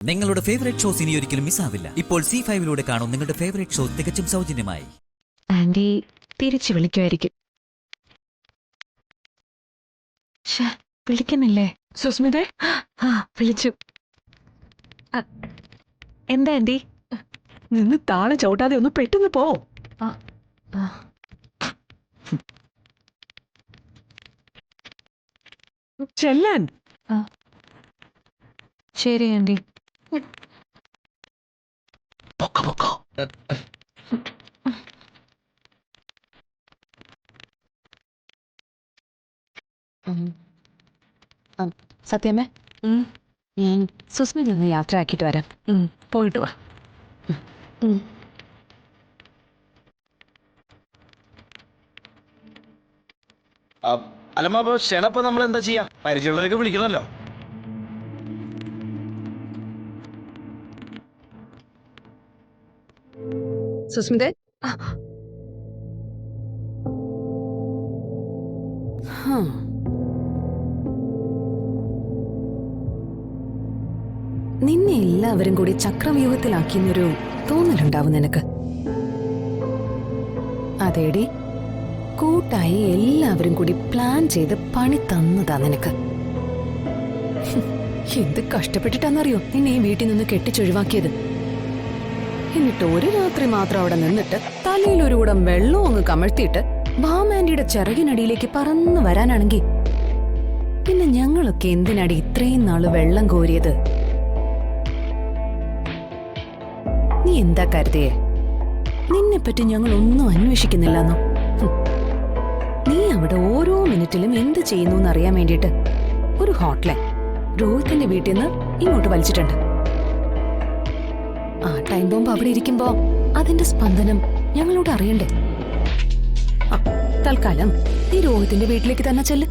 നിങ്ങളുടെ favourite shows ഇനി ഒരിക്കലും മിസ്സാവില്ല. ഇപ്പോൾ C5 കാണും നിങ്ങളുടെ ഫേവറേറ്റ് ഷോ തികച്ചും സൗജന്യമായി. ആന്റി തിരിച്ചു വിളിക്കുമായിരിക്കും. വിളിക്കുന്നില്ലേ? സുസ്മിതേ, വിളിച്ചു. എന്താ ആന്റി? നിന്ന് താളെ ചവിട്ടാതെ ഒന്ന് പെട്ടെന്ന് പോ. ചെല്ലാൻ. ശരി ആന്റി. സത്യമേ, ഞാൻ സുസ്മിത ഒന്ന് യാത്ര ആക്കിയിട്ട് വരാം. പോയിട്ട് വാ. അല്ലമ്മ, അപ്പൊ ക്ഷണപ്പ നമ്മൾ എന്താ ചെയ്യാ? പരിചയമുള്ളവരൊക്കെ വിളിക്കണല്ലോ. സുസ്മിതേ, നിന്നെ എല്ലാവരും കൂടി ചക്രവ്യൂഹത്തിലാക്കിയെന്നൊരു തോന്നലുണ്ടാവും നിനക്ക്. അതേടി, കൂട്ടായി എല്ലാവരും കൂടി പ്ലാൻ ചെയ്ത് പണി തന്നതാ നിനക്ക്. എന്ത് കഷ്ടപ്പെട്ടിട്ടാന്നറിയോ നിന്നെ ഈ വീട്ടിൽ നിന്ന് കെട്ടിച്ചൊഴിവാക്കിയത്. എന്നിട്ട് ഒരു രാത്രി മാത്രം അവിടെ നിന്നിട്ട് തലയിൽ ഒരു കൂടം വെള്ളവും അങ്ങ് കമഴ്ത്തിയിട്ട് ബാമാൻഡിയുടെ ചിറകിനടിയിലേക്ക് പറന്നു വരാനാണെങ്കിൽ പിന്നെ ഞങ്ങളൊക്കെ എന്തിനടി ഇത്രയും നാള് വെള്ളം കോരിയത്? നീ എന്താ കരുതിയേ? നിന്നെപ്പറ്റി ഞങ്ങൾ ഒന്നും അന്വേഷിക്കുന്നില്ലെന്നോ? നീ അവിടെ ഓരോ മിനിറ്റിലും എന്ത് ചെയ്യുന്നു എന്നറിയാൻ വേണ്ടിയിട്ട് ഒരു ഹോട്ട്ലൈൻ രോഹിത്തിന്റെ വീട്ടിൽ നിന്ന് ഇങ്ങോട്ട് വലിച്ചിട്ടുണ്ട്. ആ ടൈം ബോംബ് അവിടെ ഇരിക്കുമ്പോ അതിന്റെ സ്പന്ദനം ഞങ്ങളോട് അറിയണ്ടേ? തൽക്കാലം നീ രോഹിത്തിന്റെ വീട്ടിലേക്ക് തന്നെ ചെല്ല്.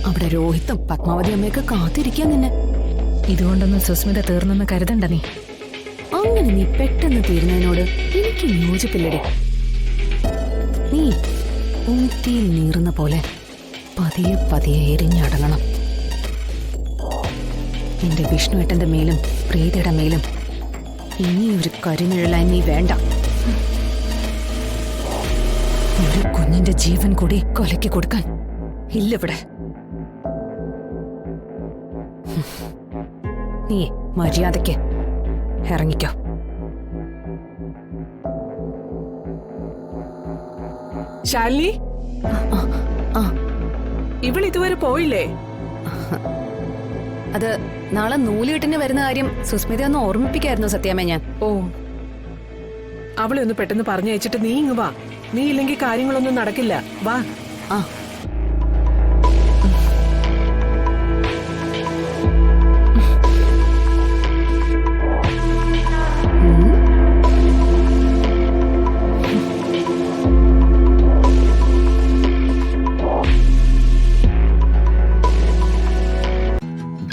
അവിടെ രോഹിത്തും പത്മാവതി അമ്മയൊക്കെ കാത്തിരിക്കാൻ നിന്നെ. ഇതുകൊണ്ടൊന്നും സുസ്മിത തീർന്നെന്ന് കരുതണ്ട നീ. അങ്ങനെ നീ പെട്ടെന്ന് തീരുന്നതിനോട് എനിക്ക് യോജിപ്പില്ലടേ. നീ ഊറ്റിയിൽ നീറുന്ന പോലെ പതിയെ പതിയെ എരിഞ്ഞടങ്ങണം. നിന്റെ വിഷ്ണുവേട്ടന്റെ മേലും പ്രീതിയുടെ മേലും ഇനിയൊരു കരിനിഴലായി നീ വേണ്ട. ഒരു കുഞ്ഞിന്റെ ജീവൻ കൂടി കൊലയ്ക്ക് കൊടുക്കാൻ ഇല്ലവിടെ. നീ മര്യാദയ്ക്ക് ഇറങ്ങിക്കോ. ശാലിനി, ഇവളിതുവരെ പോയില്ലേ? അത് നാളെ നൂലുകെട്ടിന് വരുന്ന കാര്യം സുസ്മിത ഒന്ന് ഓർമ്മിപ്പിക്കായിരുന്നു സത്യാമ്മ ഞാൻ. ഓ, അവളെ ഒന്ന് പെട്ടെന്ന് പറഞ്ഞയച്ചിട്ട് നീ ഇങ്ങ് വാ. നീ ഇല്ലെങ്കിൽ കാര്യങ്ങളൊന്നും നടക്കില്ല. വാ. ആ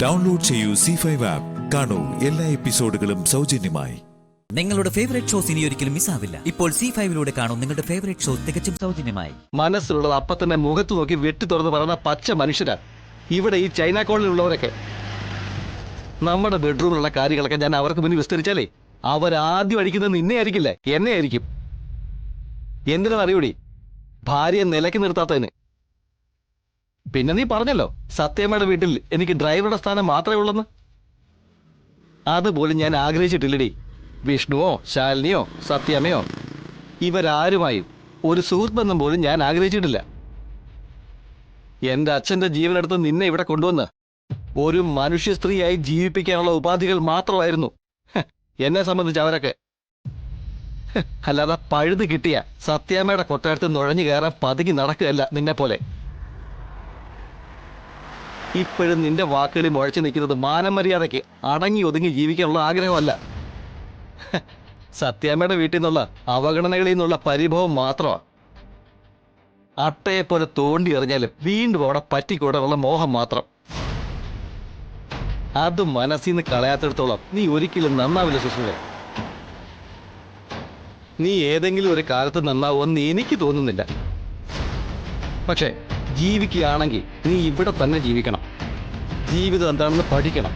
ഡൗൺലോഡ് ചെയ്യൂ C5 ആപ്പ്. കാണൂ എല്ലാ എപ്പിസോഡുകളും സൗജന്യമായി. നിങ്ങളുടെ ഫേവറേറ്റ് ഷോസ് ഇനി ഒരിക്കലും മിസ്സാവില്ല. ഇപ്പോൾ C5 കാണും നിങ്ങളുടെ ഫേവറേറ്റ് ഷോ തികച്ചും സൗജന്യമായി. മനസ്സിലുള്ളത് അപ്പൊ തന്നെ മുഖത്ത് നോക്കി വെട്ടി തുറന്ന് പറയുന്ന പച്ച മനുഷ്യരാ ഇവിടെ ഈ ചൈന കോളനിയിലുള്ളവരൊക്കെ. നമ്മുടെ ബെഡ്റൂമിലുള്ള കാര്യങ്ങളൊക്കെ ഞാൻ അവർക്ക് മുന്നിൽ വിസ്തരിച്ചാലേ അവരാദ്യം അടിക്കുന്നത് നിന്നെ ആയിരിക്കില്ല, എന്നെ ആയിരിക്കും. എന്തിനാണെന്നറിയൂടി? ഭാര്യയെ നിലയ്ക്ക് നിർത്താത്തതിന്. പിന്നെ നീ പറഞ്ഞല്ലോ സത്യമ്മയുടെ വീട്ടിൽ എനിക്ക് ഡ്രൈവറുടെ സ്ഥാനം മാത്രമേ ഉള്ളെന്ന്. അതുപോലും ഞാൻ ആഗ്രഹിച്ചിട്ടില്ലടി. വിഷ്ണുവോ ശാലിനിയോ സത്യമ്മയോ ഇവരാരുമായും ഒരു സുഹൃത്ത് ബന്ധം പോലും ഞാൻ ആഗ്രഹിച്ചിട്ടില്ല. എൻ്റെ അച്ഛൻ്റെ ജീവനെടുത്ത് നിന്നെ ഇവിടെ കൊണ്ടുവന്ന് ഒരു മനുഷ്യ സ്ത്രീയായി ജീവിപ്പിക്കാനുള്ള ഉപാധികൾ മാത്രമായിരുന്നു എന്നെ സംബന്ധിച്ച് അവരൊക്കെ. അല്ലാതെ പഴുത് കിട്ടിയ സത്യാമ്മയുടെ കൊട്ടാരത്ത് നുഴഞ്ഞു കയറാൻ പതുങ്ങി നടക്കുകയല്ല നിന്നെ പോലെ. ഇപ്പോഴും നിന്റെ വാക്കുകളിൽ മുഴച്ചു നിൽക്കുന്നത് മാനമര്യാദയ്ക്ക് അടങ്ങി ഒതുങ്ങി ജീവിക്കാനുള്ള ആഗ്രഹമല്ല, സത്യാമ്മയുടെ വീട്ടിൽ നിന്നുള്ള അവഗണനകളിൽ നിന്നുള്ള പരിഭവം മാത്രമാണ്. അട്ടയെപ്പോലെ തോണ്ടി എറിഞ്ഞാലും വീണ്ടും അവിടെ പറ്റിക്കൂടാനുള്ള മോഹം മാത്രം. അത് മനസ്സിൽ നിന്ന് കളയാത്തിടത്തോളം നീ ഒരിക്കലും നന്നാവില്ല സുസ്മിത. നീ ഏതെങ്കിലും ഒരു കാലത്ത് നന്നാവുമെന്ന് എനിക്ക് തോന്നുന്നില്ല. പക്ഷേ ജീവിക്കുകയാണെങ്കിൽ നീ ഇവിടെ തന്നെ ജീവിക്കണം. ജീവിതം എന്താണെന്ന് പഠിക്കണം.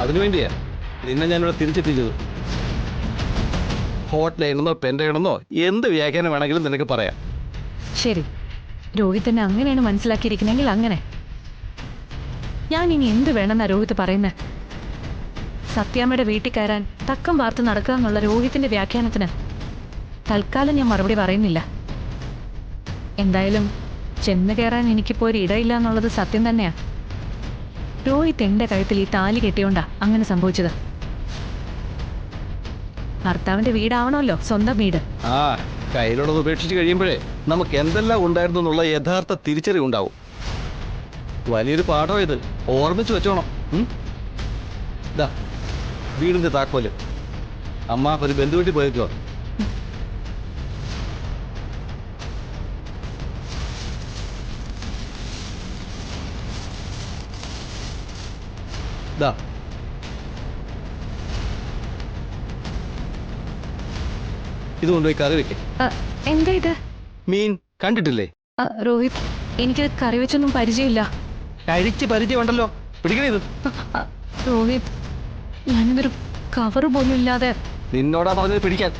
അതിനുവേണ്ടിയാ നിന്നെ ഞാനിവിടെ തിരിച്ചെത്തിച്ചത്. ഹോട്ട് ലൈനെന്നോ പെൻഡാണെന്നോ എന്ത് വ്യാഖ്യാനം വേണമെങ്കിലും നിനക്ക് പറയാം. ശരി, രോഹിത് തന്നെ അങ്ങനെയാണ് മനസ്സിലാക്കിയിരിക്കുന്നെങ്കിൽ അങ്ങനെ. ഞാൻ ഇനി എന്ത് വേണമെന്നാ രോഹിത് പറയുന്നത്? സത്യാമ്മയുടെ വീട്ടിൽ കയറാൻ തക്കം വാർത്ത് നടക്കുക എന്നുള്ള രോഹിത്തിന്റെ വ്യാഖ്യാനത്തിന് തൽക്കാലം ഞാൻ മറുപടി പറയുന്നില്ല. എന്തായാലും ചെന്ന് കയറാൻ എനിക്കിപ്പോൾ ഒരു ഇടയില്ല എന്നുള്ളത് സത്യം തന്നെയാ. രോഹിത് എൻ്റെ കഴുത്തിൽ ഈ താലി കെട്ടിയോണ്ടാ അങ്ങനെ സംഭവിച്ചത്. ഭർത്താവിന്റെ വീടാവണമല്ലോ സ്വന്തം വീട്. ആ, കയ്യിലുള്ളത് ഉപേക്ഷിച്ച് കഴിയുമ്പോഴേ നമുക്ക് എന്തെല്ലാം ഉണ്ടായിരുന്നു എന്നുള്ള യഥാർത്ഥ തിരിച്ചറിവുണ്ടാവും. വലിയൊരു പാഠം ഇത്, ഓർമ്മിച്ച് വെച്ചോണം. ഇതാ വീടിന്റെ താക്കോല്. അമ്മ ഒരു ബന്ധു വീട്ടിൽ പോയേക്കോ. ഇതാ ഇത് കൊണ്ടുപോയി കറി വെക്കേ. എന്താ ഇത്? മീൻ കണ്ടിട്ടില്ലേ? രോഹിത്, എനിക്കത് കറി വെച്ചൊന്നും പരിചയമില്ല. കഴിച്ച് പരിചയമുണ്ടല്ലോ, പിടിക്കണേ ഇത്. രോഹിത്, ഞാനിതൊരു കവർ പോലും ഇല്ലാതെ. നിന്നോടാ പറഞ്ഞത് പിടിക്കാൻ.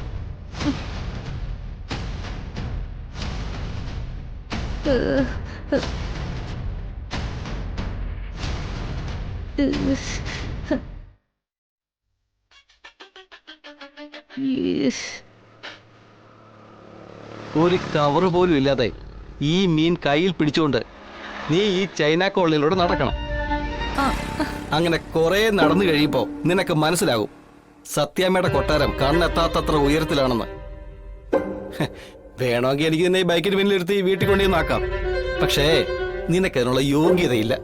ഒരു കവറ് പോലും ഇല്ലാതെ ഈ മീൻ കയ്യിൽ പിടിച്ചുകൊണ്ട് നീ ഈ ചൈന കോളനിയിലൂടെ നടക്കണം. അങ്ങനെ കുറെ നടന്നു കഴിയുമ്പോ നിനക്ക് മനസ്സിലാകും സത്യാമ്മയുടെ കൊട്ടാരം കണ്ണെത്താത്തത്ര ഉയരത്തിലാണെന്ന്. വേണമെങ്കിൽ എനിക്ക് നിന്നെ ഈ ബൈക്കിന് പിന്നിലെടുത്ത് ഈ വീട്ടിൽ കൊണ്ടുവന്നാക്കാം. പക്ഷേ നിനക്കതിനുള്ള യോഗ്യതയില്ല.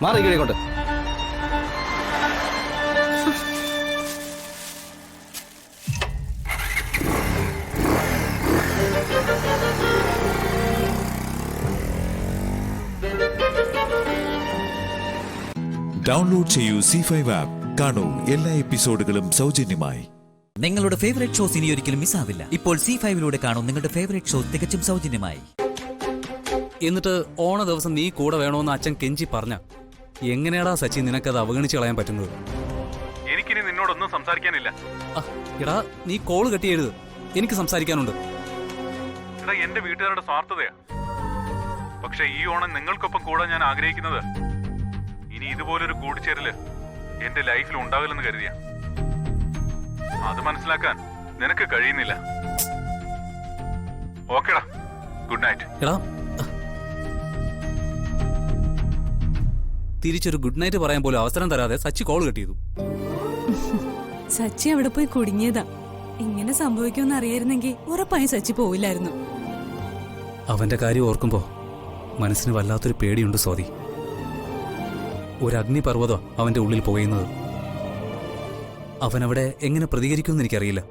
മാറി കഴിക്കൊണ്ട്. ഡൗൺലോഡ് ചെയ്യൂ C5 ആപ്പ്. കാണൂ എല്ലാ എപ്പിസോഡുകളും സൗജന്യമായി. നിങ്ങളുടെ ഫേവറേറ്റ് ഷോസ് ഇനി ഒരിക്കലും മിസ്സാവില്ല. ഇപ്പോൾ C5ലൂടെ കാണും നിങ്ങളുടെ ഫേവറേറ്റ് ഷോ തികച്ചും സൗജന്യമായി. എന്നിട്ട് ഓണ ദിവസം നീ കൂടെ വേണോന്ന് അച്ഛൻ കെഞ്ചി പറഞ്ഞ എങ്ങനെയാടാ സച്ചി നിനക്കത് അവഗണിച്ച് കളയാൻ പറ്റുന്നത്? എനിക്കിനി നിന്നോടൊന്നും സംസാരിക്കാനില്ല. എടാ നീ കോള് കെട്ടിയെഴുത്, എനിക്ക് സംസാരിക്കാനുണ്ട്. എടാ എന്റെ വീട്ടുകാരുടെ സ്വാർത്ഥതയാ. പക്ഷെ ഈ ഓണം നിങ്ങൾക്കൊപ്പം കൂടാൻ ഞാൻ ആഗ്രഹിക്കുന്നത് ഇനി ഇതുപോലൊരു കൂടിച്ചേരല് എന്റെ ലൈഫിൽ ഉണ്ടാകില്ലെന്ന് കരുതിയാ. അത് മനസ്സിലാക്കാൻ നിനക്ക് കഴിയുന്നില്ല. ഓക്കേടാ, ഗുഡ് നൈറ്റ്. എടാ തിരിച്ചൊരു ഗുഡ് നൈറ്റ് പറയാൻ പോലും അവസരം തരാതെ സച്ചി കോള് കെട്ടിയതു. സച്ചി അവിടെ പോയി കുടുങ്ങിയതാ. ഇങ്ങനെ സംഭവിക്കുമെന്ന് അറിയായിരുന്നെങ്കിൽ ഉറപ്പായും സച്ചി പോവില്ലായിരുന്നു. അവന്റെ കാര്യം ഓർക്കുമ്പോ മനസ്സിന് വല്ലാത്തൊരു പേടിയുണ്ട് സ്വാതി. ഒരു അഗ്നിപർവ്വതം അവന്റെ ഉള്ളിൽ പുകയുന്നത്. അവനവിടെ എങ്ങനെ പ്രതികരിക്കുമെന്ന് എനിക്കറിയില്ല.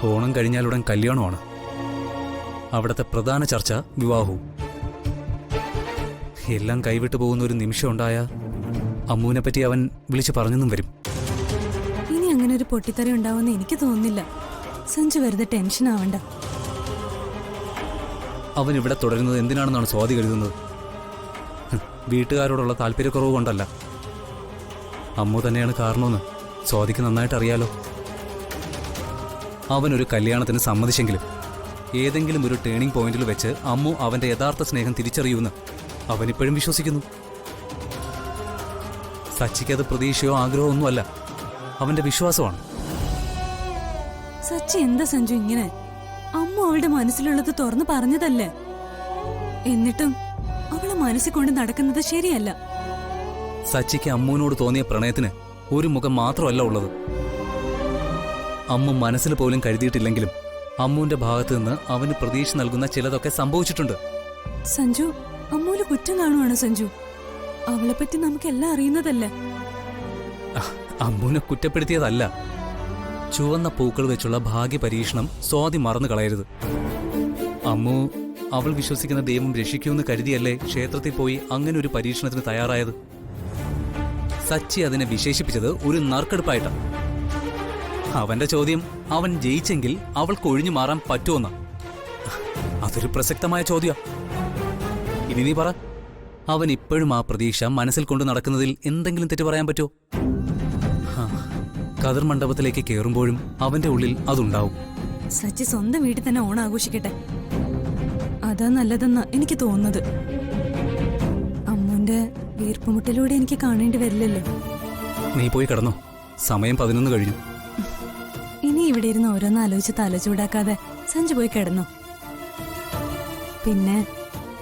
ഓണം കഴിഞ്ഞാലുടൻ കല്യാണമാണ്. അവിടുത്തെ പ്രധാന ചർച്ച വിവാഹവും. എല്ലാം കൈവിട്ടു പോകുന്ന ഒരു നിമിഷം ഉണ്ടായ അമ്മൂനെ പറ്റി അവൻ വിളിച്ചു പറഞ്ഞെന്നും വരും. ഇനി അങ്ങനെ ഒരു പൊട്ടിത്തെറി ഉണ്ടാവുമെന്ന് എനിക്ക് തോന്നുന്നില്ല. സഞ്ജു വെറുതെ ടെൻഷൻ ആവണ്ട. അവൻ ഇവിടെ തുടരുന്നത് എന്തിനാണെന്നാണ് സ്വാതി കരുതുന്നത്? വീട്ടുകാരോടുള്ള താല്പര്യക്കുറവ് കൊണ്ടല്ല, അമ്മു തന്നെയാണ് കാരണമെന്ന് സ്വാതിക്ക് നന്നായിട്ട് അറിയാലോ. അവനൊരു കല്യാണത്തിന് സമ്മതിച്ചെങ്കിലും ഏതെങ്കിലും ഒരു ടേണിംഗ് പോയിന്റിൽ വെച്ച് അമ്മു അവന്റെ യഥാർത്ഥ സ്നേഹം തിരിച്ചറിയുമെന്ന് അവനിപ്പോഴും വിശ്വസിക്കുന്നു. സച്ചിക്കത് പ്രതീക്ഷയോ ആഗ്രഹമോ ഒന്നുമല്ല, അവന്റെ വിശ്വാസമാണ്. സച്ചി എന്താ സഞ്ജു ഇങ്ങനെ? അമ്മ അവളുടെ മനസ്സിലുള്ളത് തുറന്നു പറഞ്ഞതല്ലേ? എന്നിട്ടും അവളെ മനസ്സിൽ കൊണ്ട് നടക്കുന്നത് ശരിയല്ല. സച്ചിക്ക് അമ്മുവിനോട് തോന്നിയ പ്രണയത്തിന് ഒരു മുഖം മാത്രമല്ല ഉള്ളത്. അമ്മു മനസ്സിൽ പോലും കരുതിയിട്ടില്ലെങ്കിലും അമ്മുവിന്റെ ഭാഗത്തു നിന്ന് അവന് പ്രതീക്ഷ നൽകുന്ന ചിലതൊക്കെ സംഭവിച്ചിട്ടുണ്ട്. സഞ്ജു, അമ്മൂല് കുറ്റം കാണുവാണ് സഞ്ജു. അവളെപ്പറ്റി നമുക്കെല്ലാം അറിയുന്നതല്ലേ? അമ്മുവിനെ കുറ്റപ്പെടുത്തിയതല്ല. ചുവന്ന പൂക്കൾ വെച്ചുള്ള ഭാഗ്യ പരീക്ഷണം സ്വാതി മറന്നു കളയരുത്. അമ്മു അവൾ വിശ്വസിക്കുന്ന ദൈവം രക്ഷിക്കുമെന്ന് കരുതിയല്ലേ ക്ഷേത്രത്തിൽ പോയി അങ്ങനെ ഒരു പരീക്ഷണത്തിന് തയ്യാറായത്. സച്ചി അതിനെ വിശേഷിപ്പിച്ചത് ഒരു നറുക്കെടുപ്പായിട്ടാണ്. അവന്റെ ചോദ്യം അവൻ ജയിച്ചെങ്കിൽ അവൾക്ക് ഒഴിഞ്ഞു മാറാൻ പറ്റുമെന്ന. അതൊരു പ്രസക്തമായ ചോദ്യം. ഇനി നീ പറ, അവൻ ഇപ്പോഴും ആ പ്രതീക്ഷ മനസ്സിൽ കൊണ്ട് നടക്കുന്നതിൽ എന്തെങ്കിലും തെറ്റ് പറയാൻ പറ്റുമോ? കതിർ മണ്ഡപത്തിലേക്ക് കയറുമ്പോഴും അവന്റെ ഉള്ളിൽ അതുണ്ടാവും. സച്ചി സ്വന്തം വീട്ടിൽ തന്നെ ഓണം ആഘോഷിക്കട്ടെ, അതാ നല്ലതെന്നാ എനിക്ക് തോന്നുന്നത്. അമ്മുന്റെ വീർപ്പുമുട്ടിലൂടെ എനിക്ക് കാണേണ്ടി വരില്ലല്ലോ. നീ പോയി കിടന്നോ, സമയം 11 കഴിഞ്ഞു. ഇനി ഇവിടെ ഇരുന്ന് ഓരോന്ന് ആലോചിച്ച് തല ചൂടാക്കാതെ സഞ്ജു പോയി കിടന്നോ. പിന്നെ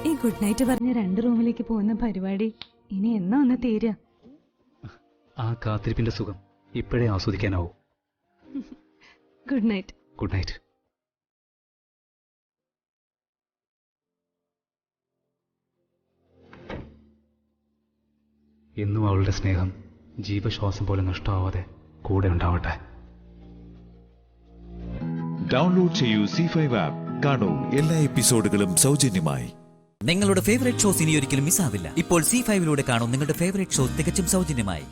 ഈ ഗുഡ് നൈറ്റ് പറഞ്ഞ് 2 റൂമിലേക്ക് പോകുന്ന പരിപാടി ഇനി എന്നാ ഒന്ന് തീരുക? ആ കാത്തിരിപ്പിന്റെ സുഖം ഇപ്പോഴേ ആസ്വദിക്കാനാവൂ. Good night. Good night. എന്നും അവളുടെ സ്നേഹം ജീവശ്വാസം പോലെ നഷ്ടമാവാതെ കൂടെ ഉണ്ടാവട്ടെ. ഡൗൺലോഡ് ചെയ്യൂ C5 ആപ്പ്. കാണൂ എല്ലാ എപ്പിസോഡുകളും സൗജന്യമായി. നിങ്ങളുടെ ഫേവറേറ്റ് ഷോസ് ഇനി ഒരിക്കലും മിസ്സാവില്ല. ഇപ്പോൾ C5ലൂടെ കാണൂ നിങ്ങളുടെ ഫേവറേറ്റ് ഷോ തികച്ചും സൗജന്യമായി.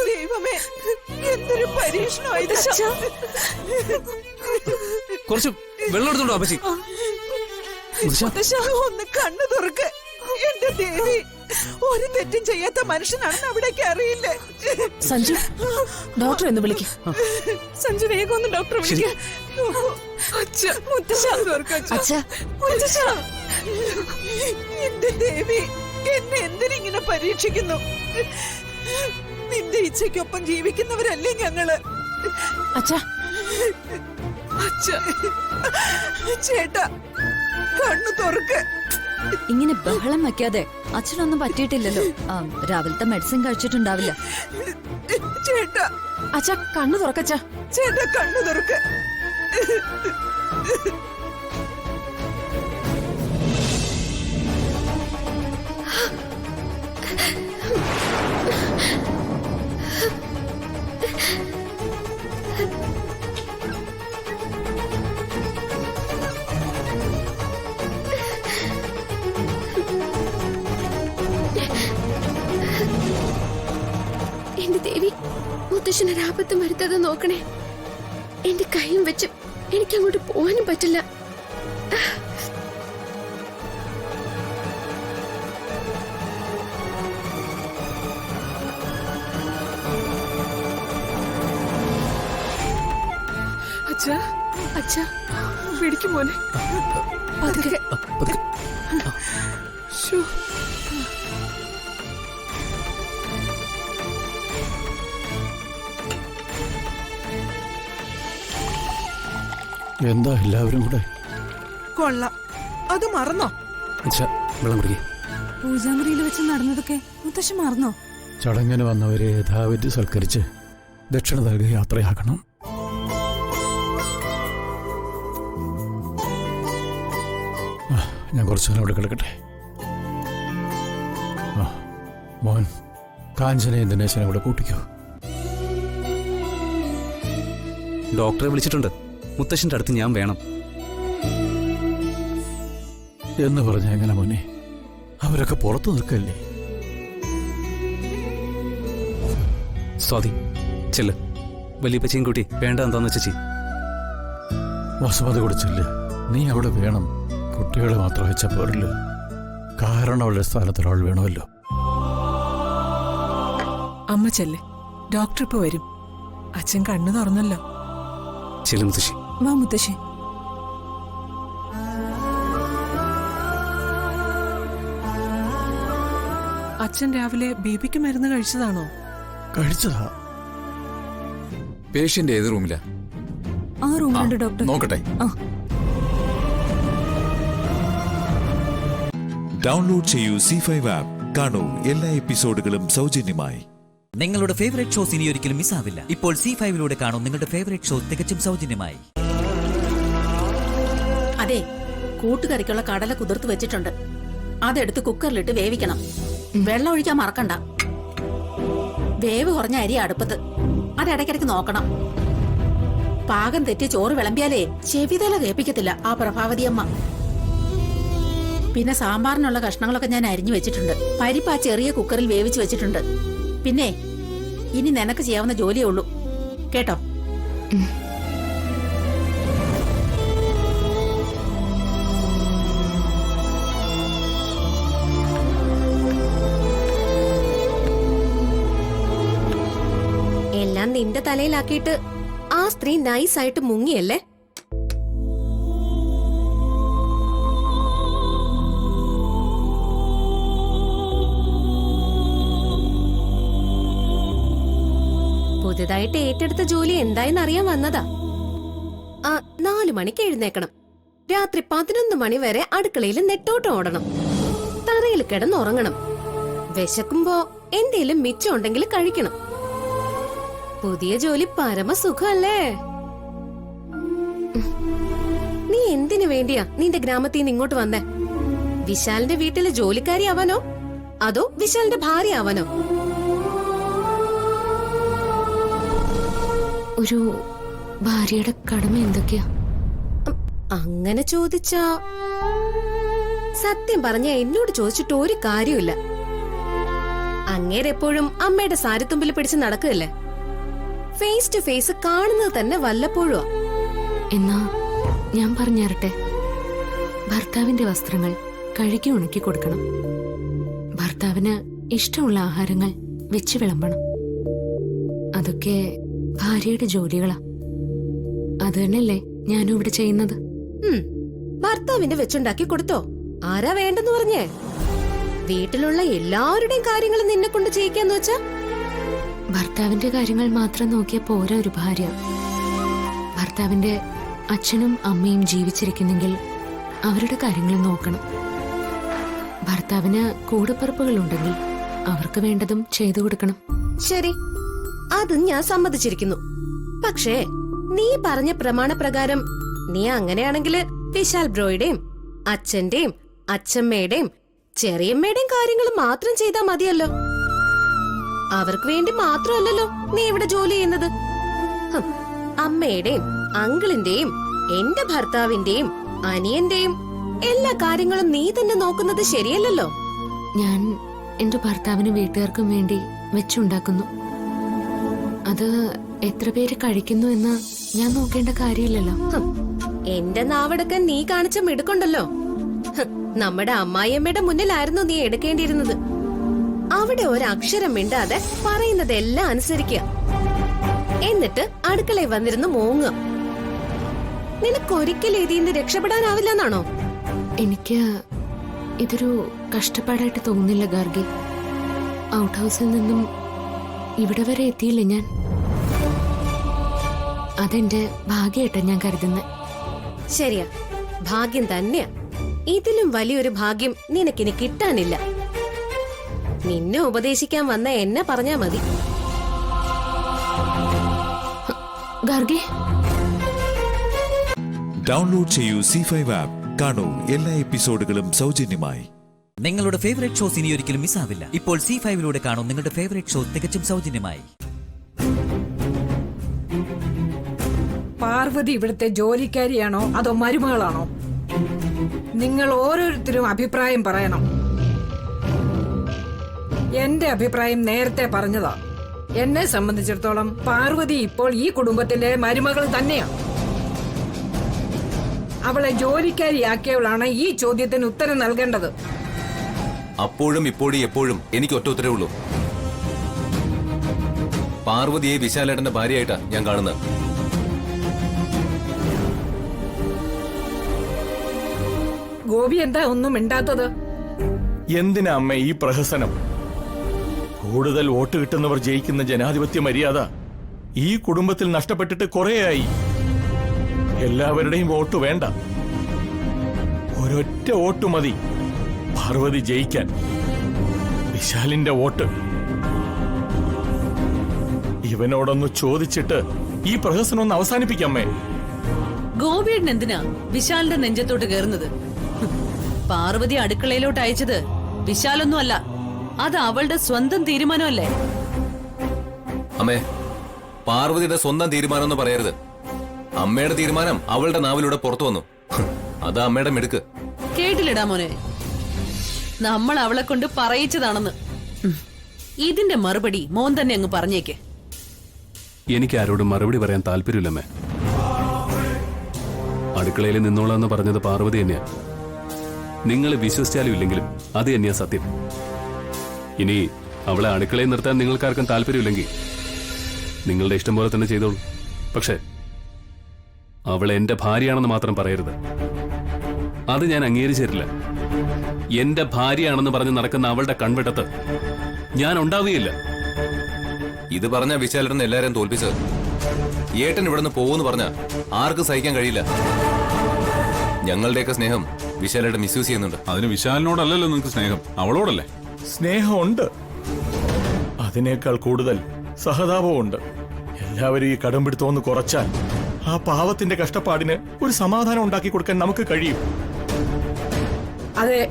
ദൈവമേ, എന്തൊരു പരീക്ഷണമായത്. കുറച്ച് വെള്ളം എടുത്തോണ്ടോ അപ്പച്ചി? ഒന്ന് കണ്ണു തുറക്ക്. എന്റെ ദേവി, ഒരു തെറ്റും ചെയ്യാത്ത മനുഷ്യനാണെന്ന് അവിടേക്ക് അറിയില്ലേ? സഞ്ജു, ഡോക്ടർ എന്ന് വിളിക്കും. സഞ്ജു, വേഗം ഒന്ന് ഡോക്ടറെ വിളിക്കാം. എന്റെ ദേവി, എന്നെ എന്തിനിങ്ങനെ പരീക്ഷിക്കുന്നു? നിന്റെ ഇച്ഛയ്ക്കൊപ്പം ജീവിക്കുന്നവരല്ലേ ഞങ്ങള്? അച്ഛാ, ചേട്ടാ, കണ്ണു തുറക്ക്. ഇങ്ങനെ ബഹളം വയ്ക്കാതെ. അച്ഛനൊന്നും പറ്റിയിട്ടില്ലല്ലോ. രാവിലത്തെ മെഡിസിൻ കഴിച്ചിട്ടുണ്ടാവില്ല. ചേട്ടാ, അച്ഛാ കണ്ണു തുറക്കച്ചാ. ചേട്ടാ, കണ്ണു തുറക്ക്. എന്റെ ദേവി, മുത്തശ്ശനൊരാപത്തും വരുത്താതെ നോക്കണേ. എന്റെ കൈയും വെച്ച് എനിക്കങ്ങോട്ട് പോവാനും പറ്റില്ല. അച്ഛാ, അച്ഛാ, പിടിക്കും മോനെ. പതുക്കെ. ശ്ശോ. എന്താ എല്ലാവരും കൂടെ? കൊള്ളാം, അത് മറന്നോ? വെള്ളം കുടിക്കേ. പൂജാമുറിയിൽ വെച്ച് നടന്നതൊക്കെ മുത്തശ്ശി മറന്നോ? ചടങ്ങിന് വന്നവരെ യഥാവിധി സൽക്കരിച്ച് ദക്ഷിണ നൽകി യാത്രയാക്കണം. ഞാൻ കുറച്ചു നേരം അവിടെ കിടക്കട്ടെ. മോൻ, കാഞ്ചനയും ദിനേശനെ ഇവിടെ കൂട്ടിക്കോ. ഡോക്ടറെ വിളിച്ചിട്ടുണ്ട്. മുത്തശ്ശന്റെ അടുത്ത് ഞാൻ വേണം എന്ന് പറഞ്ഞ എങ്ങനെ മോനെ? അവരൊക്കെ പുറത്തു നിൽക്കല്ലേ? സ്വാതി, ചെല്ല്. വലിയപ്പച്ചയും കൂട്ടി വേണ്ട എന്താന്ന് വെച്ചാ ചെയ്. വസുമതി കുടിച്ചില്ല. നീ അവിടെ വേണം. കുട്ടികളെ മാത്രം വെച്ചാൽ പോരല്ലോ. കാരണം അവളുടെ സ്ഥാനത്ത് ഒരാൾ വേണമല്ലോ. അമ്മ ചെല്ലേ, ഡോക്ടർ ഇപ്പൊ വരും. അച്ഛൻ കണ്ണു തുറന്നല്ലോ. ചെല്ലു മുത്തശ്ശി. വാ മുത്തശ്ശി. അച്ഛൻ രാവിലെ ബേബിക്ക് മരുന്ന് കഴിച്ചതാണോ? കഴിച്ചതാ. പേഷ്യന്റ് ഏത് റൂമിലാ? ആ റൂമിലുണ്ട് ഡോക്ടർ. നോക്കട്ടെ. ഡൗൺലോഡ് ചെയ്യൂ C5 ആപ്പ്. കാണൂ എല്ലാ എപ്പിസോഡുകളും സൗജന്യമായി. നിങ്ങളുടെ ഫേവറേറ്റ് ഷോസ് ഇനി ഒരിക്കലും മിസ്സാവില്ല. ഇപ്പോൾ C5ലൂടെ കാണൂ നിങ്ങളുടെ ഫേവറേറ്റ് ഷോ തികച്ചും സൗജന്യമായി. അതെ, കൂട്ടുകറിക്കുള്ള കടല കുതിർത്ത് വെച്ചിട്ടുണ്ട്. അതെടുത്ത് കുക്കറിലിട്ട് വേവിക്കണം. വെള്ളം ഒഴിക്കാൻ മറക്കണ്ട. വേവ് കുറഞ്ഞ അരി അടുപ്പത്ത്, അത് ഇടയ്ക്കിടയ്ക്ക് നോക്കണം. പാകം തെറ്റി ചോറ് വിളമ്പിയാലേ ചെവിതല കേൾപ്പിക്കത്തില്ല ആ പ്രഭാവതി അമ്മ. പിന്നെ സാമ്പാറിനുള്ള കഷ്ണങ്ങളൊക്കെ ഞാൻ അരിഞ്ഞു വെച്ചിട്ടുണ്ട്. പരിപ്പ് ആ ചെറിയ കുക്കറിൽ വേവിച്ച് വെച്ചിട്ടുണ്ട്. പിന്നെ ഇനി നിനക്ക് ചെയ്യാവുന്ന ജോലിയേ ഉള്ളൂ കേട്ടോ. എല്ലാം നിന്റെ തലയിലാക്കിയിട്ട് ആ സ്ത്രീ നൈസായിട്ട് മുങ്ങിയല്ലേ? പുതുതായിട്ട് ഏറ്റെടുത്ത ജോലി എന്തായെന്ന് അറിയാൻ വന്നതാ. 4 മണിക്ക് എഴുന്നേക്കണം. രാത്രി 11 മണി വരെ അടുക്കളയിൽ നെട്ടോട്ടം ഓടണം. തറയിൽ കിടന്നുറങ്ങണം. വിശക്കുമ്പോ എന്തേലും മിച്ചം ഉണ്ടെങ്കിൽ കഴിക്കണം. പുതിയ ജോലി പരമസുഖല്ലേ? നീ എന്തിനു വേണ്ടിയാ നിന്റെ ഗ്രാമത്തിൽ നിന്ന് ഇങ്ങോട്ട് വന്നേ? വിശാലിന്റെ വീട്ടിലെ ജോലിക്കാരി ആവാനോ അതോ വിശാലിന്റെ ഭാര്യ ആവാനോ? ഒരു ഭാര്യയുടെ കടമ എന്തൊക്കെയാ? അങ്ങനെ ചോദിച്ചാ സത്യം പറഞ്ഞ എന്നോട് ചോദിച്ചിട്ട് ഒരു കാര്യമില്ല. അങ്ങേരെപ്പോഴും അമ്മയുടെ സാരിത്തുമ്പിൽ പിടിച്ച് നടക്കുകയല്ലേ? ഫേസ് ടു ഫേസ് കാണുന്നത് തന്നെ വല്ലപ്പോഴും. എന്നാ ഞാൻ പറഞ്ഞേരട്ടെ, ഭർത്താവിന്റെ വസ്ത്രങ്ങൾ കഴുകി ഉണക്കി കൊടുക്കണം. ഭർത്താവിന് ഇഷ്ടമുള്ള ആഹാരങ്ങൾ വെച്ച് വിളമ്പണം. അതൊക്കെ ഭാര്യയുടെ ജോലികളാ. അത് തന്നെയല്ലേ ഞാനും ഇവിടെ ചെയ്യുന്നത്. ഭർത്താവിന്റെ വെച്ചുണ്ടാക്കി കൊടുത്തോ? ആരാ വേണ്ടെന്ന് പറഞ്ഞേ? വീട്ടിലുള്ള എല്ലാവരുടെയും കാര്യങ്ങൾ നിന്നെ കൊണ്ട് ചെയ്യിക്കാന്ന് വെച്ചാ? ഭർത്താവിന്റെ കാര്യങ്ങൾ മാത്രം നോക്കിയ പോരാ ഒരു ഭാര്യ. ഭർത്താവിന്റെ അച്ഛനും അമ്മയും ജീവിച്ചിരിക്കുന്നെങ്കിൽ അവരുടെ കാര്യങ്ങൾ നോക്കണം. ഭർത്താവിന് കൂടപ്പിറപ്പുകളുണ്ടെങ്കിൽ അവർക്ക് വേണ്ടതും ചെയ്തു കൊടുക്കണം. ശരി, അത് ഞാൻ സമ്മതിച്ചിരിക്കുന്നു. പക്ഷേ നീ പറഞ്ഞ പ്രമാണപ്രകാരം നീ അങ്ങനെയാണെങ്കിൽ വിശാൽ ബ്രോയുടെയും അച്ഛന്റെയും അച്ഛമ്മയുടെയും ചെറിയമ്മയുടെയും കാര്യങ്ങൾ മാത്രം ചെയ്താൽ മതിയല്ലോ. അവർക്ക് വേണ്ടി മാത്രമല്ലല്ലോ നീ ഇവിടെ ജോലി ചെയ്യുന്നത്. അമ്മയുടെയും അങ്കിളിന്റെയും എന്റെ ഭർത്താവിന്റെയും അനിയന്റെയും എല്ലാ കാര്യങ്ങളും നീ തന്നെ നോക്കുന്നത് ശരിയല്ലല്ലോ. ഞാൻ എന്റെ ഭർത്താവിനും വീട്ടുകാർക്കും വേണ്ടി വെച്ചുണ്ടാക്കുന്നു. അത് എത്ര പേര് കഴിക്കുന്നു എന്ന് ഞാൻ നോക്കേണ്ട കാര്യമില്ലല്ലോ. എന്റെ നാവെടുക്കാൻ നീ കാണിച്ച മിടുക്കുണ്ടല്ലോ. നമ്മുടെ അമ്മായിയമ്മയുടെ മുന്നിലായിരുന്നു നീ എടുക്കേണ്ടിയിരുന്നത്. അവിടെ ഒരക്ഷരം മിണ്ടാതെ പറയുന്നതെല്ലാം അനുസരിക്കുക. എന്നിട്ട് അടുക്കളയിൽ വന്നിരുന്ന് മൂങ്ങുക. നിനക്കൊരിക്കലും ഇതിൽ നിന്ന് രക്ഷപ്പെടാനാവില്ലെന്നാണോ? എനിക്ക് ഇതൊരു കഷ്ടപ്പാടായിട്ട് തോന്നുന്നില്ല ഗാർഗി. ഔട്ട് ഹൗസിൽ നിന്നും ഇവിടെ വരെ എത്തിയില്ല ഞാൻ. അതെന്റെ ഭാഗ്യമായിട്ടാ ഞാൻ കരുതുന്നത്. ശരിയാ, ഭാഗ്യം തന്നെയാ. ഇതിലും വലിയൊരു ഭാഗ്യം നിനക്കിനി കിട്ടാനില്ല. നിന്നെ ഉപദേശിക്കാൻ വന്ന എന്നെ പറഞ്ഞാ മതി. ഗാർഗി, ഡൗൺലോഡ് ചെയ്യൂ C5 ആപ്പ്. കാണൂ എല്ലാ എപ്പിസോഡുകളും സൗജന്യമായി. നിങ്ങളുടെ ഫേവറേറ്റ് ഷോസ് ഇനി ഒരിക്കലും മിസ്സാവില്ല. ഇപ്പോൾ C5 കാണൂ നിങ്ങളുടെ ഫേവറേറ്റ് ഷോ തികച്ചും സൗജന്യമായി. പാർവതി ഇവിടുത്തെ ജോലിക്കാരിയാണോ അതോ മരുമകളാണോ? നിങ്ങൾ ഓരോരുത്തരും അഭിപ്രായം പറയണം. എന്റെ അഭിപ്രായം നേരത്തെ പറഞ്ഞതാ. എന്നെ സംബന്ധിച്ചിടത്തോളം പാർവതി ഇപ്പോൾ ഈ കുടുംബത്തിലെ മരുമകൾ തന്നെയാണ്. അവളെ ജോലിക്കാരിയാക്കിയവളാണ് ഈ ചോദ്യത്തിന് ഉത്തരം നൽകേണ്ടത്. അപ്പോഴും ഇപ്പോഴും എപ്പോഴും എനിക്ക് ഒറ്റ ഉത്തരവേ ഉള്ളൂ. പാർവതിയെ വിശാലേട്ടന്റെ ഭാര്യയായിട്ടാ ഞാൻ കാണുന്നത്. ഗോപി എന്താ ഒന്നും മിണ്ടാത്തത്? എന്തിനാ അമ്മ ഈ പ്രഹസനം? കൂടുതൽ വോട്ട് കിട്ടുന്നവർ ജയിക്കുന്ന ജനാധിപത്യ മര്യാദ ഈ കുടുംബത്തിൽ നഷ്ടപ്പെട്ടിട്ട് കുറേയായി. എല്ലാവരുടെയും വോട്ട് വേണ്ട, ഒരൊറ്റ വോട്ട് മതി പാർവതി ജയിക്കാൻ. വിശാലിന്റെ വോട്ട്. ഇവനോടൊന്ന് ചോദിച്ചിട്ട് ഈ പ്രഹസനം ഒന്ന് അവസാനിപ്പിക്കാമേ. ഗോപിയേട്ടൻ എന്തിനാ വിശാലിന്റെ നെഞ്ചത്തോട്ട് കയറുന്നത്? പാർവതി അടുക്കളയിലോട്ട് അയച്ചത് വിശാലൊന്നും അല്ല, അത് അവളുടെ സ്വന്തം തീരുമാനമല്ലേ. അമ്മേ, പാർവതിയുടെ സ്വന്തം തീരുമാനം എന്ന് പറയരുത്. അമ്മയുടെ തീരുമാനം അവളുടെ നാവിലൂടെ പുറത്തു വന്നു. അത് അമ്മയുടെ മിടുക്ക്. കേട്ടില്ലടാ മോനെ, നമ്മൾ അവളെ കൊണ്ട് പറയിച്ചതാണെന്ന്. ഇതിന്റെ മറുപടി മോൻ തന്നെ അങ്ങ് പറഞ്ഞേക്ക്. എനിക്ക് ആരോടും മറുപടി പറയാൻ താല്പര്യമില്ലമ്മേ. അടുക്കളയിൽ നിന്നോളാന്ന് പറഞ്ഞത് പാർവതി തന്നെയാ. നിങ്ങൾ വിശ്വസിച്ചാലും ഇല്ലെങ്കിലും അത് തന്നെയാ സത്യം. ഇനി അവളെ അടുക്കളയിൽ നിർത്താൻ നിങ്ങൾക്കാർക്കും താല്പര്യമില്ലെങ്കിൽ നിങ്ങളുടെ ഇഷ്ടം പോലെ തന്നെ ചെയ്തോളൂ. പക്ഷേ അവൾ എന്റെ ഭാര്യയാണെന്ന് മാത്രം പറയരുത്. അത് ഞാൻ അംഗീകരിച്ചിട്ടില്ല. എന്റെ ഭാര്യയാണെന്ന് പറഞ്ഞ് നടക്കുന്ന അവളുടെ കൺവെട്ടത്ത് ഞാൻ ഉണ്ടാവുകയില്ല. ഇത് പറഞ്ഞ വിശാലൻ എല്ലാരെയും തോൽപ്പിച്ചത്. ഏട്ടൻ ഇവിടുന്ന് പോകുമെന്ന് പറഞ്ഞ ആർക്കും സഹിക്കാൻ കഴിയില്ല. ഞങ്ങളുടെയൊക്കെ സ്നേഹം വിശാലയുടെ മിസ്യൂസ് ചെയ്യുന്നുണ്ട്. അതിന് വിശാലിനോടല്ലല്ലോ നിങ്ങൾക്ക് സ്നേഹം, അവളോടല്ലേ? സ്നേഹമുണ്ട്, അതിനേക്കാൾ കൂടുതൽ സഹതാപമുണ്ട്. എല്ലാവരും ഈ കടംപിടുത്തമൊന്ന് കുറച്ചാൽ ആ പാവത്തിന്റെ കഷ്ടപ്പാടിന് ഒരു സമാധാനം ഉണ്ടാക്കി കൊടുക്കാൻ നമുക്ക് കഴിയും. അതെ,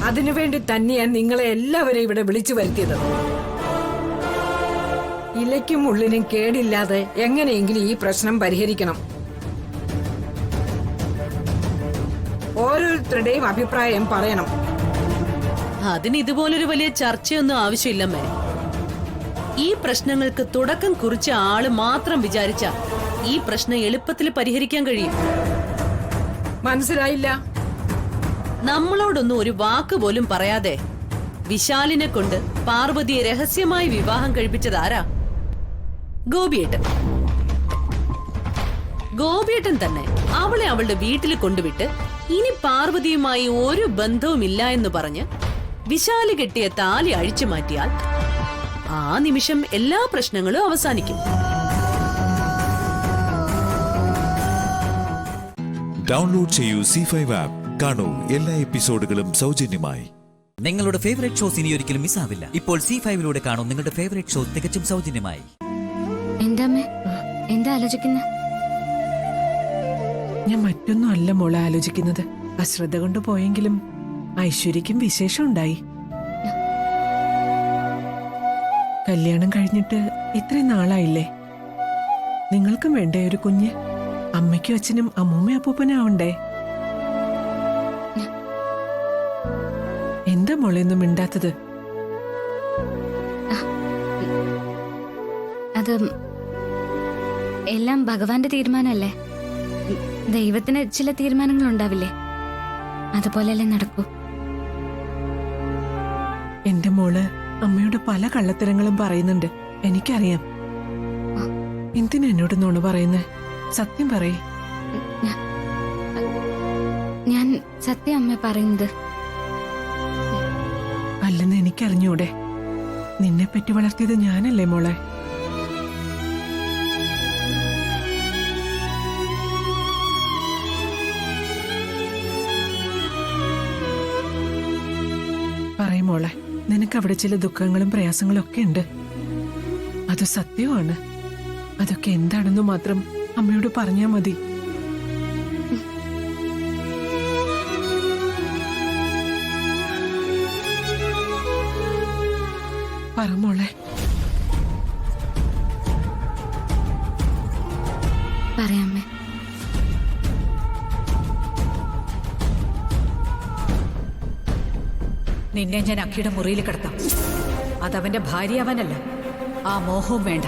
അതിനുവേണ്ടി തന്നെയാണ് നിങ്ങളെ എല്ലാവരെയും ഇവിടെ വിളിച്ചു വരുത്തിയത്. ഇലയ്ക്കും ഉള്ളിനും കേടില്ലാതെ എങ്ങനെയെങ്കിലും ഈ പ്രശ്നം പരിഹരിക്കണം. ഓരോരുത്തരുടെയും അഭിപ്രായം പറയണം. അതിന് ഇതുപോലൊരു വലിയ ചർച്ചയൊന്നും ആവശ്യമില്ലമ്മേ. ഈ പ്രശ്നങ്ങൾക്ക് തുടക്കം കുറിച്ച ആള് മാത്രം വിചാരിച്ച ഈ പ്രശ്നം എളുപ്പത്തിൽ പരിഹരിക്കാൻ കഴിയും. മനസ്സിലായില്ല? നമ്മളോടൊന്നും ഒരു വാക്ക് പോലും പറയാതെ വിശാലിനെ കൊണ്ട് പാർവതിയെ രഹസ്യമായി വിവാഹം കഴിപ്പിച്ചതാരാ? ഗോപിയേട്ടൻ. ഗോപിയേട്ടൻ തന്നെ അവളെ അവളുടെ വീട്ടിൽ കൊണ്ടുവിട്ട് ഇനി പാർവതിയുമായി ഒരു ബന്ധവുമില്ല എന്ന് പറഞ്ഞ് വിശാല് കെട്ടിയ താലി അഴിച്ചു മാറ്റിയാൽ ആ നിമിഷം എല്ലാ പ്രശ്നങ്ങളും അവസാനിക്കും. ഡൗൺലോഡ് ചെയ്യൂ C5 ആപ്പ്. കാണൂ എല്ലാ എപ്പിസോഡുകളും സൗജന്യമായി. നിങ്ങളുടെ ഫേവറേറ്റ് ഷോസ് ഇനി ഒരിക്കലും മിസ്സാവില്ല. ഇപ്പോൾ C5 കാണൂ നിങ്ങളുടെ ഫേവറേറ്റ് ഷോ തികച്ചും സൗജന്യമായി. എന്താ ആലോചിക്കുന്നത്? ഞാൻ മറ്റൊന്നും അല്ല മോളെ ആലോചിക്കുന്നത്. അശ്രദ്ധ കൊണ്ട് പോയെങ്കിലും ഐശ്വര്യക്കും വിശേഷം ഉണ്ടായി. കല്യാണം കഴിഞ്ഞിട്ട് ഇത്രയും നാളായില്ലേ? നിങ്ങൾക്കും വേണ്ടേ ഒരു കുഞ്ഞ്? അമ്മയ്ക്കും അച്ഛനും അമ്മൂമ്മ അപ്പൂപ്പനാവണ്ടേ? എന്താ മോളെ ഒന്നും മിണ്ടാത്തത്? അത് എല്ലാം ഭഗവാന്റെ തീരുമാനമല്ലേ? ദൈവത്തിന് ചില തീരുമാനങ്ങൾ ഉണ്ടാവില്ലേ? അതുപോലെയല്ലേ നടക്കൂ. എന്റെ മോള് അമ്മയോട് പല കള്ളത്തരങ്ങളും പറയുന്നുണ്ട്, എനിക്കറിയാം. എന്തിനാ എന്നോട് നുണ പറയുന്നേ? സത്യം പറയേ. ഞാൻ സത്യം അമ്മ പറയുന്നത്. അല്ലെന്ന് എനിക്കറിഞ്ഞൂടെ? നിന്നെ പറ്റി വളർത്തിയത് ഞാനല്ലേ മോളെ? മോളെ, നിനക്ക് അവിടെ ചില ദുഃഖങ്ങളും പ്രയാസങ്ങളും ഒക്കെ ഉണ്ട്. അത് സത്യമാണ്. അതൊക്കെ എന്താണെന്ന് മാത്രം അമ്മയോട് പറഞ്ഞാ മതി. പറ മോളെ. പറയാമേ. നിന്നെ ഞാൻ അക്കിയുടെ മുറിയിൽ കിടത്താം. അതവന്റെ ഭാര്യയാവാനല്ല. ആ മോഹവും വേണ്ട.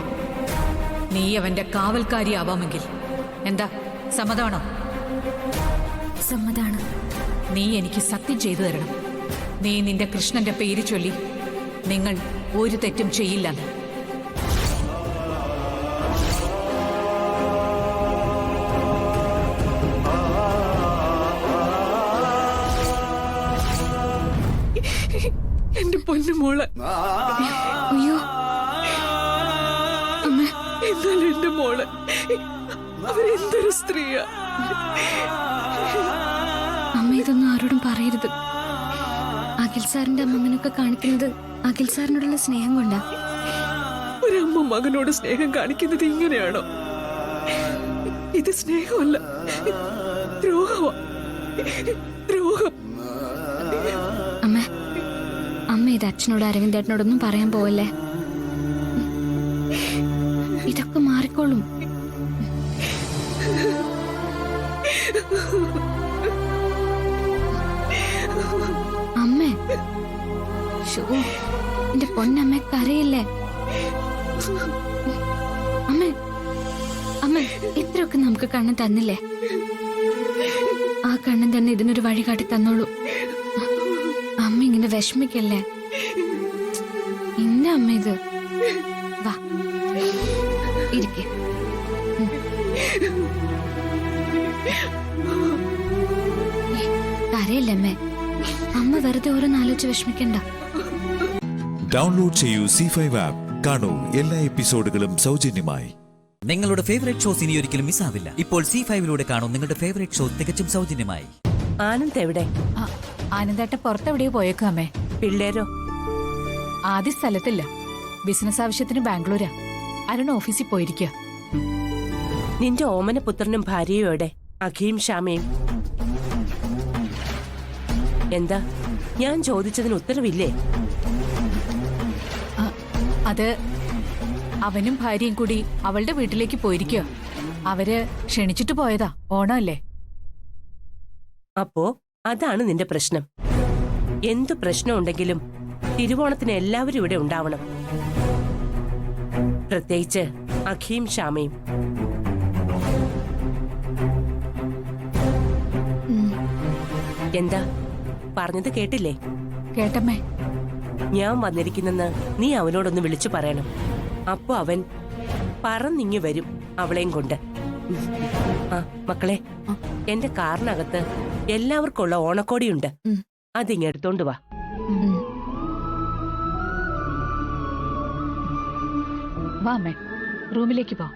നീ അവന്റെ കാവൽക്കാരിയാവാമെങ്കിൽ എന്താ, സമ്മതമാണോ? സമ്മതാണ്. നീ എനിക്ക് സത്യം ചെയ്തു തരണം. നീ നിന്റെ കൃഷ്ണന്റെ പേര് ചൊല്ലി നിങ്ങൾ ഒരു തെറ്റും ചെയ്യില്ലെന്ന്. എന്റെ പൊന്നു മോളെ. അയ്യോ എന്നാലും എന്റെ മോളെ, അവരെന്തൊരു സ്ത്രീയാ. അമ്മ ഇതൊന്നും ആരോടും പറയരുത്. അഖിൽ സാറിന്റെ അമ്മ അങ്ങനെയൊക്കെ കാണിക്കുന്നത് അഖിൽ സാറിനോടുള്ള സ്നേഹം കൊണ്ടാ. ഒരമ്മ മകനോട് സ്നേഹം കാണിക്കുന്നത് ഇങ്ങനെയാണോ? ഇത് സ്നേഹമല്ല, ദ്രോഹമാ. ദ്രോഹം. അമ്മ ഇത് അച്ഛനോട് അരവിന്ദേട്ടനോടൊന്നും പറയാൻ പോവല്ലേ. ഇതൊക്കെ മാറിക്കോളും. അമ്മേ, എന്റെ പൊന്നമ്മ കരയില്ലേ? അമ്മേ, അമ്മ ഇത്രയൊക്കെ നമുക്ക് കണ്ണ് തന്നില്ലേ? ആ കണ്ണൻ തന്നെ ഇതിനൊരു വഴി കാട്ടി തന്നോളൂ. അമ്മ ഇങ്ങനെ വിഷമിക്കല്ലേ. എന്റെ അമ്മ ഇത്. വാ ഇരിക്കേ. കരയില്ലേ അമ്മേ? അമ്മ വെറുതെ ഓരോന്നാലോചിച്ച് വിഷമിക്കണ്ട. ഡൗൺലോഡ് ചെയ്യൂ C5 ആപ്പ്. കാണൂ എല്ലാ എപ്പിസോഡുകളും സൗജന്യമായി. നിങ്ങളുടെ ഫേവറേറ്റ് ഷോസ് ഇനി ഒരിക്കലും മിസ്സാവില്ല. ഇപ്പോൾ C5 കാണൂ നിങ്ങളുടെ ഫേവറേറ്റ് ഷോ തികച്ചും സൗജന്യമായി. ആനന്ദ് എവിടെ? ആനന്ദേട്ട പുറത്തെവിടെയോ പോയേക്കും അമ്മേ. പിള്ളേരോ? ആദ്യ സ്ഥലത്തില്ല, ബിസിനസ് ആവശ്യത്തിന് ബാംഗ്ലൂരാ. അരുൺ ഓഫീസിൽ പോയിരിക്കുക. നിന്റെ ഓമന പുത്രനും ഭാര്യയും എവിടെ? അഖിയും ശ്യാമയും. എന്താ ഞാൻ ചോദിച്ചതിന് ഉത്തരവില്ലേ? അത് അവനും ഭാര്യയും കൂടി അവളുടെ വീട്ടിലേക്ക് പോയിരിക്കുക. അവര് ക്ഷണിച്ചിട്ട് പോയതാ, ഓണമല്ലേ. അപ്പോ അതാണ് നിന്റെ പ്രശ്നം. എന്തു പ്രശ്നമുണ്ടെങ്കിലും തിരുവോണത്തിന് എല്ലാവരും ഇവിടെ ഉണ്ടാവണം. പ്രത്യേകിച്ച് അഖിയും ശ്യാമയും. എന്താ പറഞ്ഞത് കേട്ടില്ലേ? കേട്ടമ്മേ. ഞാൻ വന്നിരിക്കുന്നെന്ന് നീ അവനോടൊന്ന് വിളിച്ചു പറയണം. അപ്പൊ അവൻ പറന്നിങ്ങി വരും അവളെയും കൊണ്ട്. ആ മക്കളെ, എന്റെ കാറിനകത്ത് എല്ലാവർക്കുള്ള ഓണക്കോടിയുണ്ട്. അതിങ്ങ് എടുത്തോണ്ട് വാ. വാ അമ്മേ, റൂമിലേക്ക് പോ.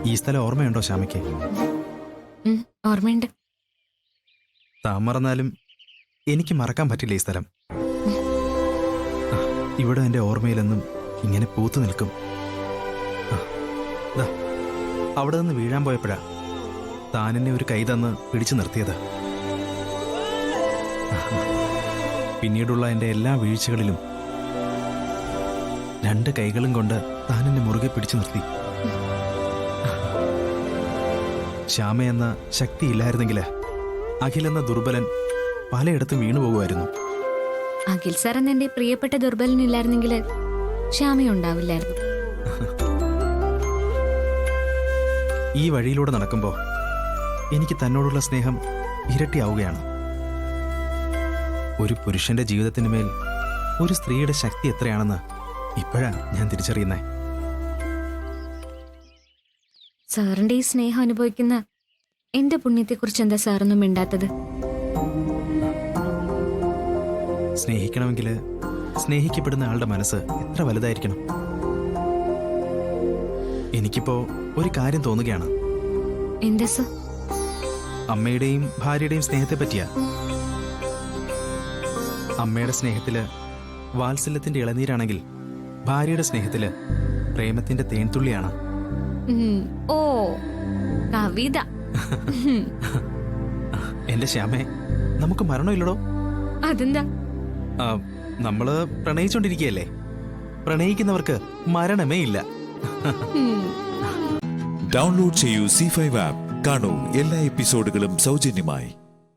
ഈ സ്ഥലം ഓർമ്മയുണ്ടോ ശ്യാമയ്ക്ക്? ഓർമ്മയുണ്ട്. താൻ മറന്നാലും എനിക്ക് മറക്കാൻ പറ്റില്ല ഈ സ്ഥലം. ഇവിടെ എൻ്റെ ഓർമ്മയിലെന്നും ഇങ്ങനെ പൂത്തു നിൽക്കും. അവിടെ നിന്ന് വീഴാൻ പോയപ്പോഴാ താൻ എന്നെ ഒരു കൈ തന്ന് പിടിച്ചു നിർത്തിയത്. പിന്നീടുള്ള എൻ്റെ എല്ലാ വീഴ്ചകളിലും രണ്ട് കൈകളും കൊണ്ട് താൻ എന്നെ മുറുകെ പിടിച്ചു നിർത്തി. ശ്യാമ എന്ന ശക്തിയില്ലായിരുന്നെങ്കിൽ അഖിൽ എന്ന ദുർബലൻ പലയിടത്തും വീണു പോകുമായിരുന്നു. അഖിൽ സാർ എന്ന എന്റെ പ്രിയപ്പെട്ട ദുർബലനില്ലായിരുന്നെങ്കിൽ ശ്യാമയുണ്ടാവില്ലായിരുന്നു. ഈ വഴിയിലൂടെ നടക്കുമ്പോൾ എനിക്ക് തന്നോടുള്ള സ്നേഹം ഇരട്ടിയാവുകയാണ്. ഒരു പുരുഷന്റെ ജീവിതത്തിന് മേൽ ഒരു സ്ത്രീയുടെ ശക്തി എത്രയാണെന്ന് ഇപ്പോഴാ ഞാൻ തിരിച്ചറിയുന്നേ. സാറിന്റെ ഈ സ്നേഹം അനുഭവിക്കുന്ന എന്റെ പുണ്യത്തെക്കുറിച്ച് എന്താ സാറൊന്നും മിണ്ടാത്തത്? സ്നേഹിക്കണമെങ്കിൽ സ്നേഹിക്കപ്പെടുന്ന ആളുടെ മനസ്സ് എത്ര വലുതായിരിക്കണം. എനിക്കിപ്പോ ഒരു കാര്യം തോന്നുകയാണ്. എന്താ സർ? അമ്മയുടെയും ഭാര്യയുടെയും സ്നേഹത്തെ പറ്റിയാ. അമ്മയുടെ സ്നേഹത്തില് വാത്സല്യത്തിന്റെ ഇളനീരാണെങ്കിൽ ഭാര്യയുടെ സ്നേഹത്തില് പ്രേമത്തിന്റെ തേൻതുള്ളിയാണ്. ഓ കവിത. എന്റെ ശ്യാമേ, നമുക്ക് മരണമില്ലടോ. അതെന്താ? നമ്മള് പ്രണയിച്ചോണ്ടിരിക്കുകയല്ലേ. പ്രണയിക്കുന്നവർക്ക് മരണമേ ഇല്ല. ഡൗൺലോഡ് ചെയ്യൂ C5 ആപ്പ്. കാണൂ എല്ലാ എപ്പിസോഡുകളും സൗജന്യമായി.